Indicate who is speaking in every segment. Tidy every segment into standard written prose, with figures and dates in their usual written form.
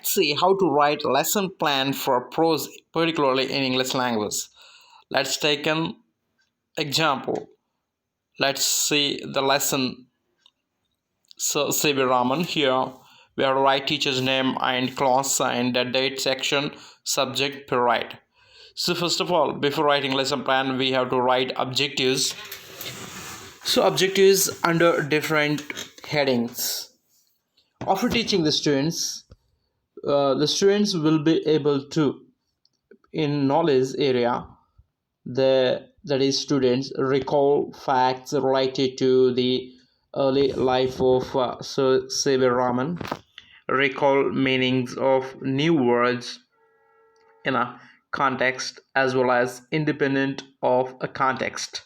Speaker 1: Let's see how to write lesson plan for prose, particularly in English language. Let's take an example. Let's see the lesson. So, C.V. Raman here. We have to write teacher's name and class and the date section, subject, period. So first of all, before writing lesson plan, we have to write objectives. So objectives under different headings. After teaching the students will be able to, in knowledge area, that is students recall facts related to the early life of Sir C.V. Raman, recall meanings of new words in a context as well as independent of a context,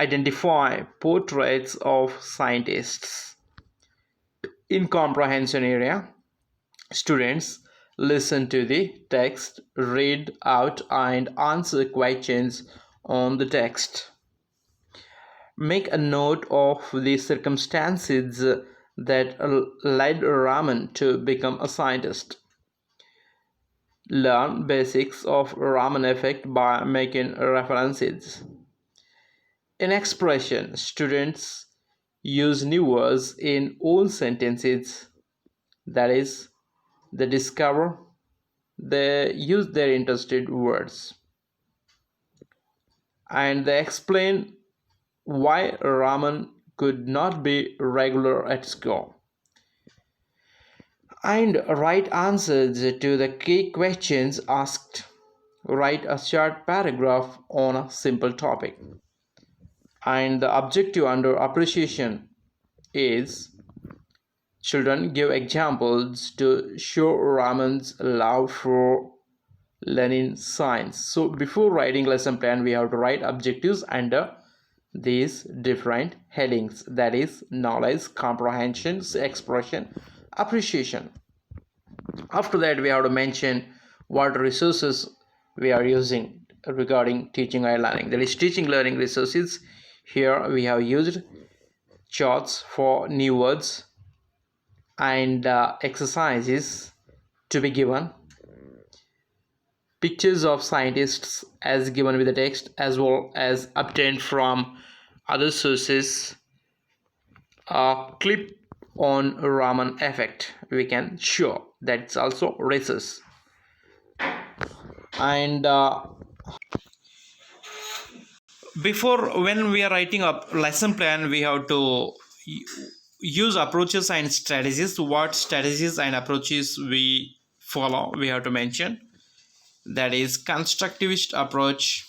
Speaker 1: identify portraits of scientists. In comprehension area, students listen to the text, read out and answer questions on the text. Make a note of the circumstances that led Raman to become a scientist. Learn basics of Raman effect by making references. In expression, students use new words in old sentences. That is, they use their interested words. And they explain why Raman could not be regular at school. And write answers to the key questions asked. Write a short paragraph on a simple topic. And the objective under appreciation is children give examples to show Raman's love for learning science. So before writing lesson plan, we have to write objectives under these different headings, that is knowledge, comprehension, expression, appreciation. After that, we have to mention what resources we are using regarding teaching and learning, that is teaching learning resources. Here we have used charts for new words and exercises to be given, pictures of scientists as given with the text as well as obtained from other sources, a clip on Raman effect we can show, that's also resource. And before, when we are writing a lesson plan, we have to use approaches and strategies. What strategies and approaches we follow, we have to mention. That is constructivist approach,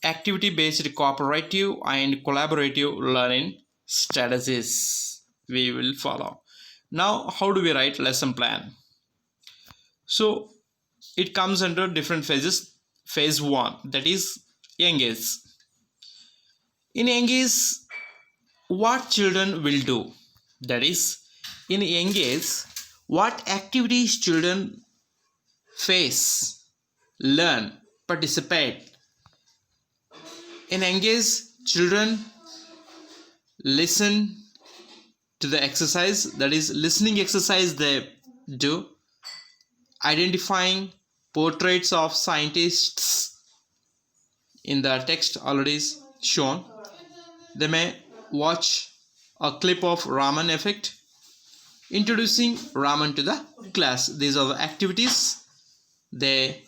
Speaker 1: activity based cooperative and collaborative learning strategies we will follow. Now how do we write lesson plan? So it comes under different phases. Phase 1, that is engage. In engage, what children will do, that is in engage, what activities children face, learn, participate. In engage, children listen to the exercise, that is listening exercise they do, identifying portraits of scientists in the text already shown. They may watch a clip of Raman effect, introducing Raman to the class. These are the activities they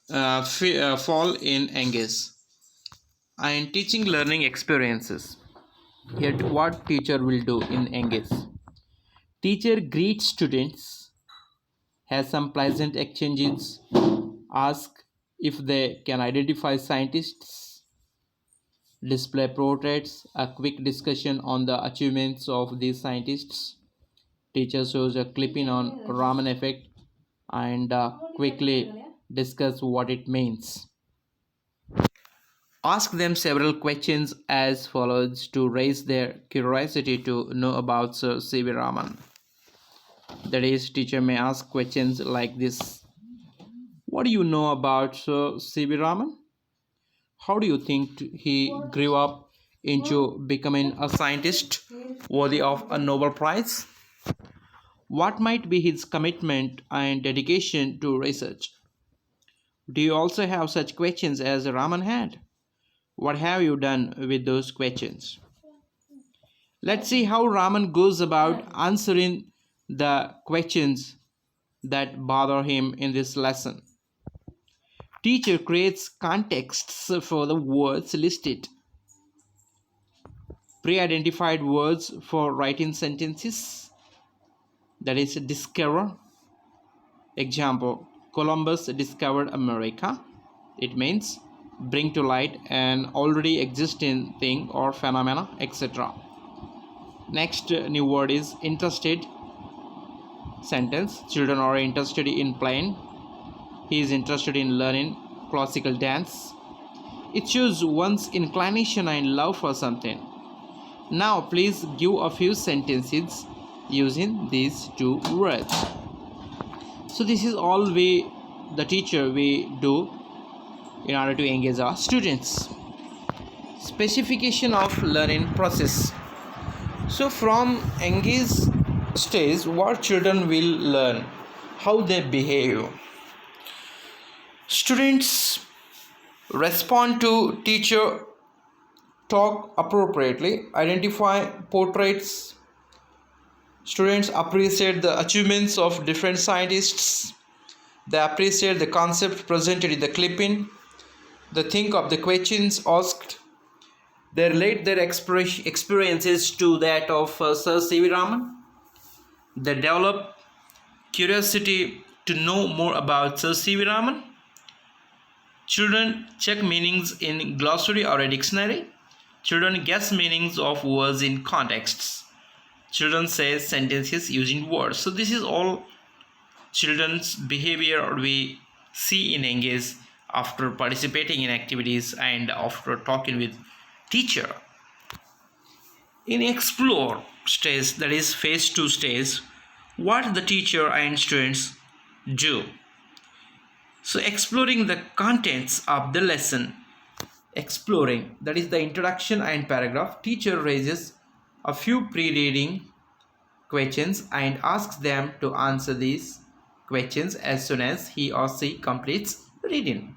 Speaker 1: fall in engage. And teaching learning experiences. Here what teacher will do in engage. Teacher greets students, has some pleasant exchanges, ask if they can identify scientists, display portraits, a quick discussion on the achievements of these scientists. Teacher shows a clipping on Raman effect and quickly discuss what it means. Ask them several questions as follows to raise their curiosity to know about Sir C.V. Raman. That is, teacher may ask questions like this: what do you know about Sir C.V. Raman? How do you think he grew up into becoming a scientist worthy of a Nobel Prize? What might be his commitment and dedication to research? Do you also have such questions as Raman had? What have you done with those questions? Let's see how Raman goes about answering the questions that bother him in this lesson. Teacher creates contexts for the words listed. Pre-identified words for writing sentences, that is discover. Example, Columbus discovered America. It means bring to light an already existing thing or phenomena, etc. Next new word is interested. Sentence, children are interested in playing. He is interested in learning classical dance. It shows one's inclination and love for something. Now please give a few sentences using these two words. So this is all the teacher we do in order to engage our students. Specification of learning process. So from engage stage, what children will learn, how they behave. Students respond to teacher talk appropriately, identify portraits. Students appreciate the achievements of different scientists. They appreciate the concept presented in the clipping. They think of the questions asked. They relate their experiences to that of Sir C.V. Raman. They develop curiosity to know more about Sir C.V. Raman. Children check meanings in glossary or a dictionary. Children guess meanings of words in contexts. Children say sentences using words. So this is all children's behavior we see in engage after participating in activities and after talking with teacher. In explore stage, that is phase 2 stage, what the teacher and students do. So exploring the contents of the lesson. Exploring, that is the introduction and paragraph. Teacher raises a few pre-reading questions and asks them to answer these questions as soon as he or she completes reading.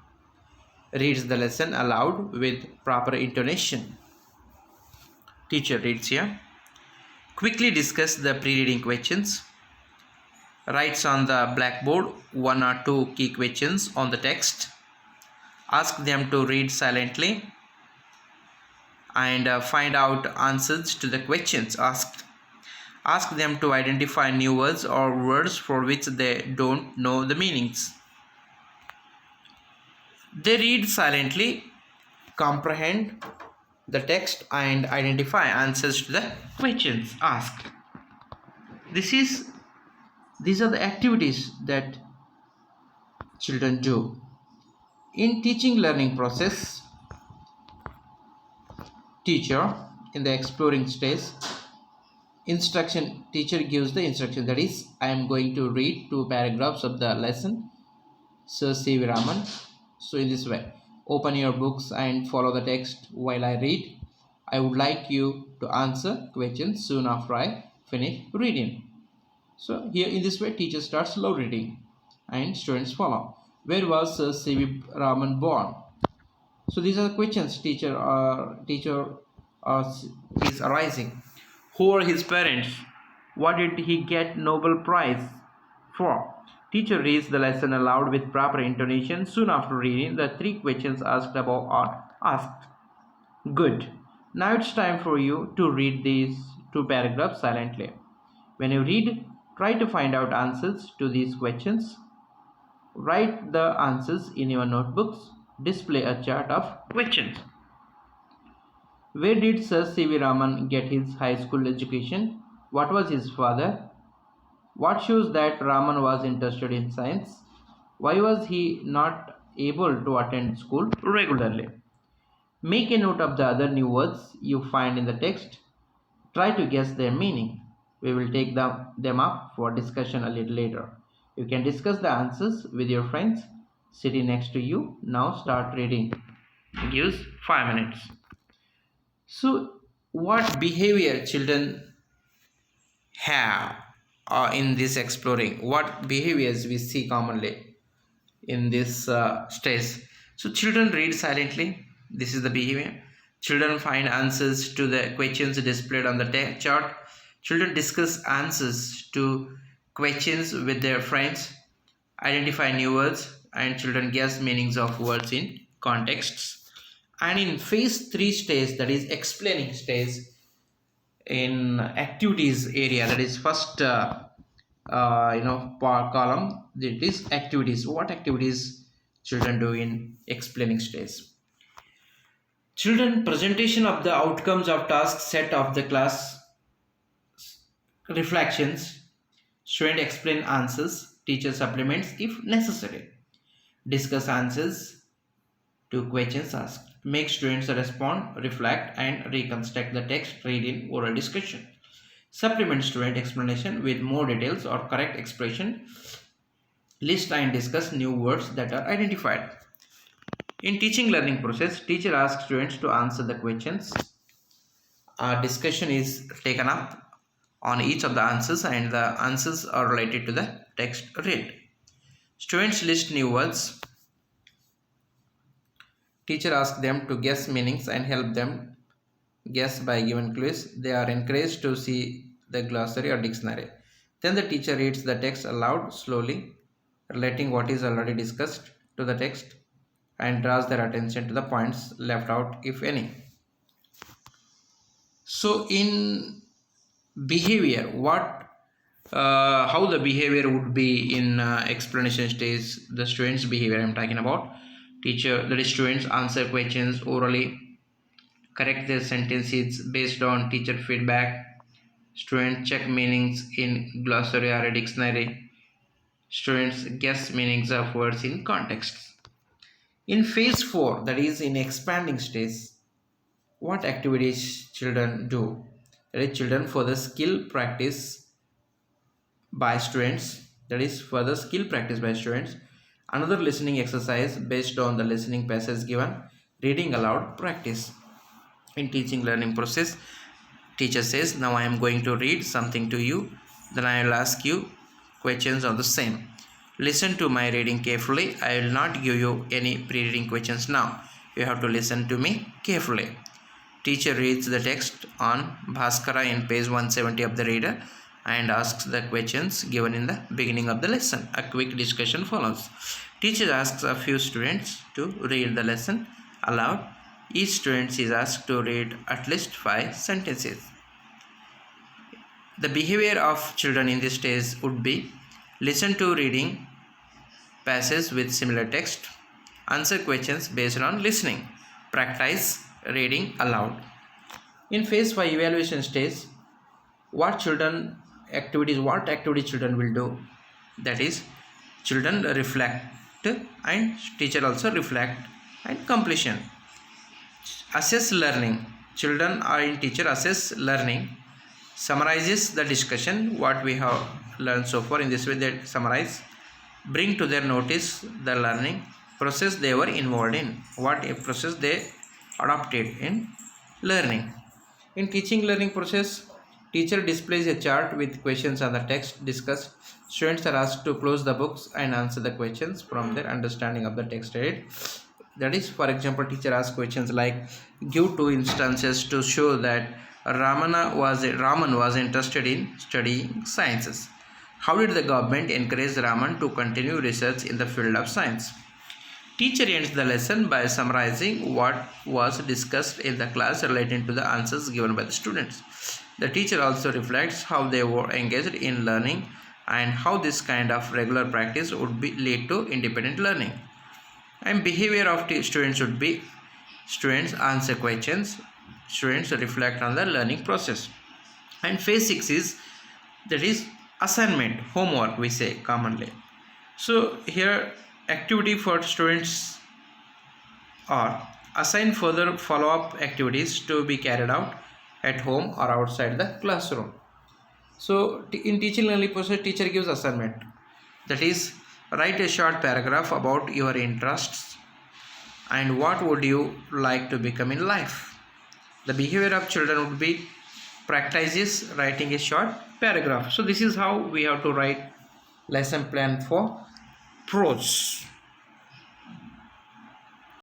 Speaker 1: Reads the lesson aloud with proper intonation. Teacher reads here. Quickly discuss the pre-reading questions. Writes on the blackboard 1 or 2 key questions on the text. Ask them to read silently and find out answers to the questions asked. Ask them to identify new words or words for which they don't know the meanings. They read silently, comprehend the text and identify answers to the questions asked. These are the activities that children do. In teaching learning process, teacher in the exploring stage, teacher gives the instruction, that is, I am going to read 2 paragraphs of the lesson, Sir C.V. Raman. So in this way, open your books and follow the text while I read. I would like you to answer questions soon after I finish reading. So here in this way, teacher starts slow reading and students follow. Where was Sir C.V. Raman born? So these are the questions teacher is arising. Who are his parents? What did he get Nobel Prize for? Teacher reads the lesson aloud with proper intonation. Soon after reading, the 3 questions asked above are asked. Good. Now it's time for you to read these 2 paragraphs silently. When you read, try to find out answers to these questions. Write the answers in your notebooks. Display a chart of questions. Where did Sir C.V. Raman get his high school education? What was his father? What shows that Raman was interested in science? Why was he not able to attend school regularly? Make a note of the other new words you find in the text. Try to guess their meaning. We will take them up for discussion a little later. You can discuss the answers with your friends sitting next to you. Now start reading. It gives 5 minutes. So, what behavior children have? in this exploring, what behaviors we see commonly in this stage. So children read silently. This is the behavior. Children find answers to the questions displayed on the chart. Children discuss answers to questions with their friends, identify new words, and children guess meanings of words in contexts. And in phase 3 stage, that is explaining stage, in activities area, that is first column, it is activities. What activities children do in explaining stage? Children presentation of the outcomes of tasks set of the class, reflections, student explain answers, teacher supplements if necessary, discuss answers to questions asked, make students respond, reflect and reconstruct the text read in oral discussion, supplement student explanation with more details or correct expression, list and discuss new words that are identified. In teaching learning process, teacher asks students to answer the questions. A discussion is taken up on each of the answers and the answers are related to the text read. Students list new words. Teacher asks them to guess meanings and help them guess by given clues. They are encouraged to see the glossary or dictionary. Then the teacher reads the text aloud slowly, relating what is already discussed to the text and draws their attention to the points left out if any. So in behavior, how the behavior would be in explanation stage, the students behavior I'm talking about. Teacher, that is students answer questions orally, correct their sentences based on teacher feedback, students check meanings in glossary or a dictionary, students guess meanings of words in context. In phase 4, that is in expanding stage, what activities children do? That is children further skill practice by students, that is further skill practice by students. Another listening exercise based on the listening passage given, reading aloud practice. In teaching learning process, teacher says, now I am going to read something to you, then I will ask you questions on the same. Listen to my reading carefully. I will not give you any pre-reading questions now. You have to listen to me carefully. Teacher reads the text on Bhaskara in page 170 of the reader and asks the questions given in the beginning of the lesson. A quick discussion follows. Teacher asks a few students to read the lesson aloud. Each student is asked to read at least 5 sentences. The behavior of children in this stage would be: listen to reading passages with similar text, answer questions based on listening, practice reading aloud. In phase 5 evaluation stage, what activity children will do? That is, children reflect and teacher also reflect and completion. Assess learning. Children are in teacher assess learning, summarizes the discussion what we have learned so far. In this way they summarize, bring to their notice the learning process they were involved in, what a process they adopted in learning. In teaching learning process, teacher displays a chart with questions on the text discussed. Students are asked to close the books and answer the questions from their understanding of the text read. That is, for example, teacher asks questions like, give 2 instances to show that Raman was interested in studying sciences. How did the government encourage Raman to continue research in the field of science? Teacher ends the lesson by summarizing what was discussed in the class relating to the answers given by the students. The teacher also reflects how they were engaged in learning and how this kind of regular practice would lead to independent learning. And behavior of students would be: students answer questions, students reflect on the learning process. And phase 6 is, that is, assignment, homework we say commonly. So here activity for students are: assign further follow-up activities to be carried out at home or outside the classroom. So in teaching learning process, teacher gives assignment, that is, write a short paragraph about your interests and what would you like to become in life. The behavior of children would be: practices writing a short paragraph. So this is how we have to write lesson plan for prose.